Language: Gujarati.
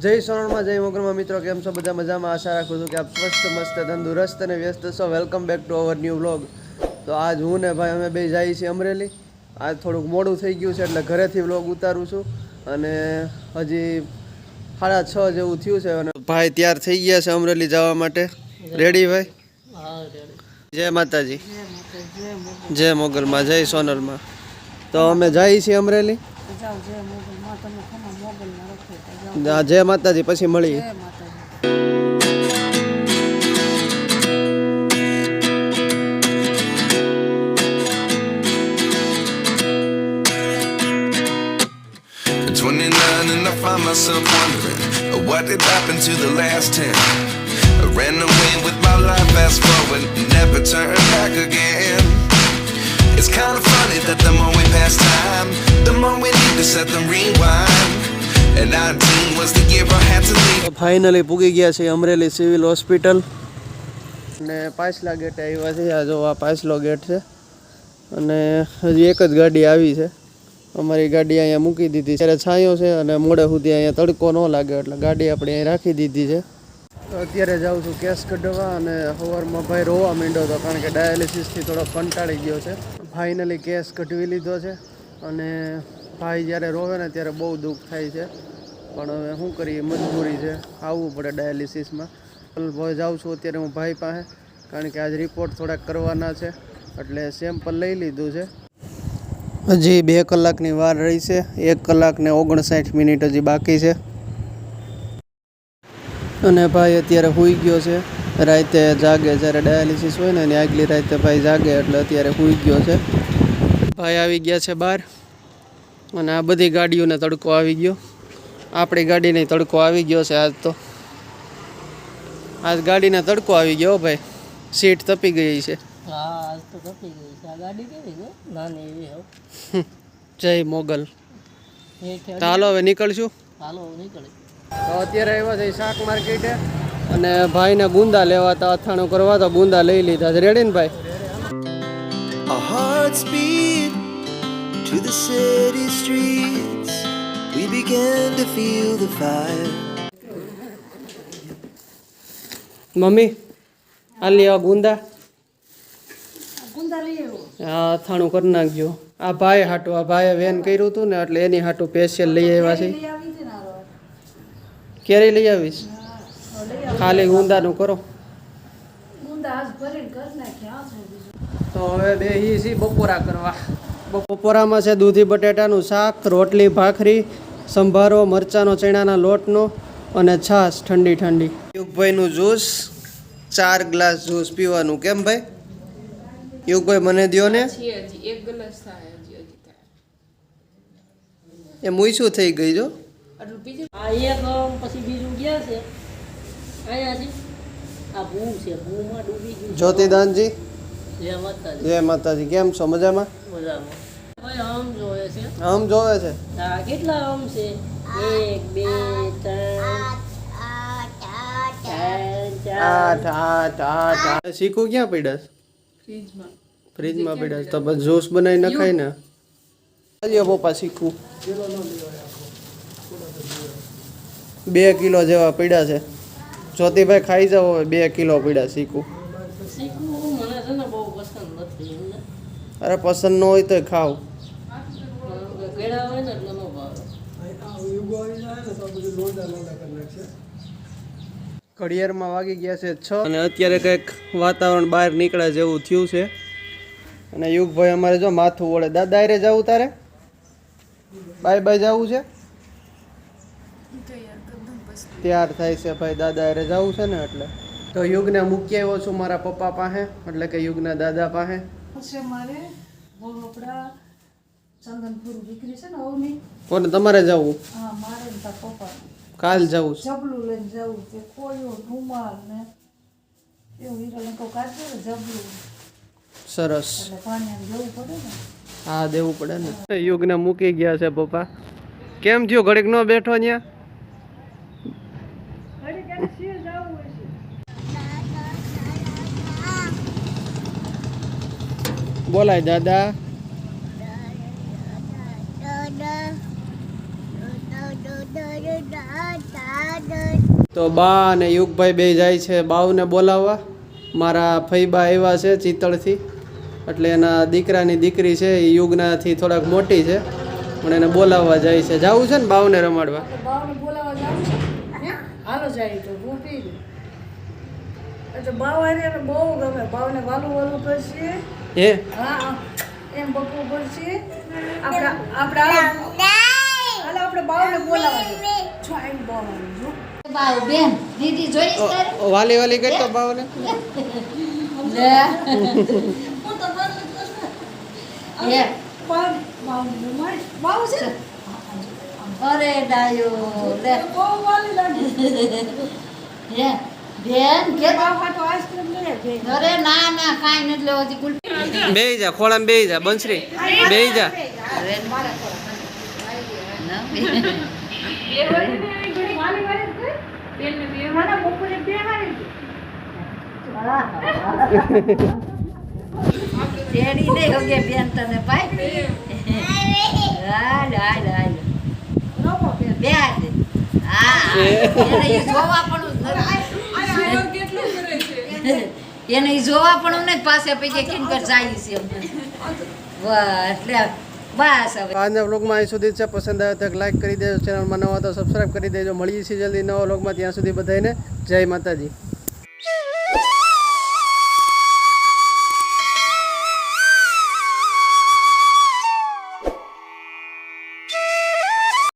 જય સોનલમાં જય મોગલમાં મિત્રો, કેમ છો બધા? મજામાં? આશા રાખું છું કે આપ સ્વસ્થ મસ્ત તંદુરસ્ત અને વ્યસ્ત છો. Welcome back to our new vlog. તો આજ હું ને ભાઈ અમે બે જઈએ છીએ અમરેલી. આજ થોડુંક મોડું થઈ ગયું છે એટલે ઘરેથી વ્લોગ ઉતારું છું અને હજી 6:30 જેવું થયું છે અને ભાઈ તૈયાર થઈ ગયા છે અમરેલી જવા માટે. રેડી ભાઈ? જય માતાજી, જય મોગલમાં, જય સોનલમાં. તો અમે જઈએ છીએ અમરેલી. જય માતાજી, પછી મળીએ. And I find myself wondering what did happen to the last 10. I ran away with my life, fast forward, never turn back again. It's kind of funny that the more we pass time, the more we need to set them rewind. And 19 was the year I had to leave. Finally પૂગી ગયા છે અમરેલી સિવિલ હોસ્પિટલ અને પાછલા ગેટે આવ્યા છે. આ જો આ પાછલો ગેટ છે અને હજી એક જ ગાડી આવી છે. અમારી ગાડી અહીંયા મૂકી દીધી છે. ત્યારે છાંયો છે અને મોડે સુધી અહીંયા તડકો ન લાગે એટલે ગાડી આપણે અહીં રાખી દીધી છે. અત્યારે જાઉં છું કેસ કઢવા અને સવારમાં ભાઈ રોવા માંડ્યો હતો કારણ કે ડાયાલિસિસથી થોડો કંટાળી ગયો છે. ફાઇનલી કેસ કઢવી લીધો છે અને ભાઈ જ્યારે રોવે ને ત્યારે બહુ દુઃખ થાય છે, પણ હવે શું કરીએ, મજબૂરી છે, આવવું પડે ડાયાલિસિસમાં. જાઉં છું અત્યારે હું ભાઈ પાસે કારણ કે આજ રિપોર્ટ થોડાક કરવાના છે એટલે સેમ્પલ લઈ લીધું છે. હજી 2 કલાકની વાર રહી છે. 1 કલાક ને 59 મિનિટ હજી બાકી છે અને ભાઈ અત્યારે સૂઈ ગયો છે. રાતે જાગે, જ્યારે ડાયાલિસિસ હોય ને એની આગલી રાતે ભાઈ જાગે એટલે અત્યારે સૂઈ ગયો છે. ભાઈ આવી ગયા છે બહાર અને આ બધી ગાડીઓને તડકો આવી ગયો. આપણી ગાડીને તડકો આવી ગયો છે આજ તો. આજ ગાડીને તડકો આવી ગયો ભાઈ. સીટ તપી ગઈ છે. હા, આજ તો તપી ગઈ છે. આ ગાડી કેવી છે? નાની એવી હો. જય મોગલ. તો હાલો હવે નીકળશું. હાલો નીકળી. તો અત્યારે આવ્યા છે શાક માર્કેટે અને ભાઈને ગુંદા લેવા હતા, અથાણું કરવા તો ગુંદા લઈ લીધા છે. રેડી ને ભાઈ? Our hearts beat to the city streets. We began to feel the fire. Mummy આ લે ગુંદા. ગુંદા લઈ આવ્યો. હા, અથાણું કરી નાખજો. આ ભાઈ હાટું, આ ભાઈએ વેન કર્યું હતું ને એટલે એની હાટું સ્પેશિયલ લઈ આવ્યા છે. કેરી લઈ આવીશ? ખાલી ગુંદાનું કરો. તો હવે બેહી છીએ બપોરા કરવા. બપોરામાં છે દૂધી બટેટાનું શાક, રોટલી, ભાખરી, સંભારો, મરચાંનો, ચણાના લોટનો અને છાશ ઠંડી ઠંડી. યુગભાઈનું જ્યુસ, 4 ગ્લાસ જ્યુસ પીવાનું. કેમ ભાઈ? યુગભાઈ મને દ્યો ને. એ મુઈ શું થઈ ગઈ જો. આ એક પછી બીજું ગયા છે અહીંયાથી. આ ભૂ છે, ભૂમાં ડૂબી ગયું. જ્યોતિદાનજી જય માતાજી. જય માતાજી. કેમ છો? મજામાં? મજામાં. હવે આમ જોવે છે. આમ જોવે છે. હા, કેટલા આમ છે? 1 2 3 8. શીખું ક્યાં પડ્યા? ફ્રીજમાં પડ્યા તો બસ જ્યુસ બનાવી નખાય ને. આજે પપ્પા શીખું 2 કિલો જેવા પડ્યા છે. જ્યોતિભાઈ ખાઈ જાવ હવે. 2 કિલો પડ્યા શીખું. શીખવું મને છે ને બહુ પસંદ નથી. અરે પસંદ ન હોય તો ખાવ. ગળા હોય ને એટલે ન ભાવે. ઘડિયાળમાં વાગી ગયા છે 6 અને અત્યારે કંઈક વાતાવરણ બહાર નીકળ્યા જેવું થયું છે અને યુગભાઈ અમારે જો માથું ઓળે. દાદા હારે જવું તારે? બાય બાય જવું છે? તૈયાર થાય છે ભાઈ, દાદા હારે જવું છે ને એટલે. તો યુગને મૂકી આવ્યો છું મારા પપ્પા પાસે, એટલે કે યુગના દાદા પાસે. કોને તમારે જવું? કાલ જવું છે. જબલું લઈને જવું છે, કોયો રૂમાલ ને એવું હીરો કહું કાઢજો ને જબલું. સરસ. એટલે પાણી જવું પડે ને. હા, દેવું પડે ને. યુગને મૂકી ગયા છે પપ્પા. કેમ થયું? ઘડીક ન બેઠો ત્યાં? બોલાય દાદા. તો બા અને યુગભાઈ બે જાય છે બાવને બોલાવવા. મારા ફઈબા આવ્યા છે ચિત્તળથી, એટલે એના દીકરાની દીકરી છે એ યુગનાથી થોડાક મોટી છે, પણ એને બોલાવવા જાય છે. જવું છે ને બાવને રમાડવા? બાવને બોલાવવા જાવું છે હે? હાલો જાય તો હું પી લઉં. એટલે બાવ હારે એને બહુ ગમે. બાવને વાલું વાલું કરશે. હે હા એમ બકવું પડશે. આપણે આપણે બાવને બોલાવવા જઈએ. જો આઈને બાવ આવી જો. બાવ બેન દીદી જોઈશ તારે વાલી વાલી કરતો બાવને. લે હું તો બંધ એ પણ બાવને મારી બાવ છે ને? અરે ડાયો લે બહુ વાલી લાગે. હે બેન કે બાવ હાટો આઈસ્ક્રીમ લઈ આવે. અરે ના ના કાઈ નથી લેવો હજી કુલ્ફી બેહી જા ખોળામાં બેહી જા બંસરી બેહી જા. અરે મારા ના તેડી નહીં હોગે બેન તને ભાઈ હાલ હાલ હાલ બે હા એને ઈ જોવા પણ એને ઈ જોવા પણ અમને જ પાસે પૈકી કિનકર જાય છે અમને વાહ એટલે બસ હવે આજના વ્લોગમાં અહીં સુધી જ છે. પસંદ આવે તો એક લાઈક કરી દેજો, ચેનલમાં નવા તો સબસ્ક્રાઈબ કરી દેજો. મળીએ છીએ જલ્દી નવા વ્લોગમાં. ત્યાં સુધી બધાને જય માતાજી.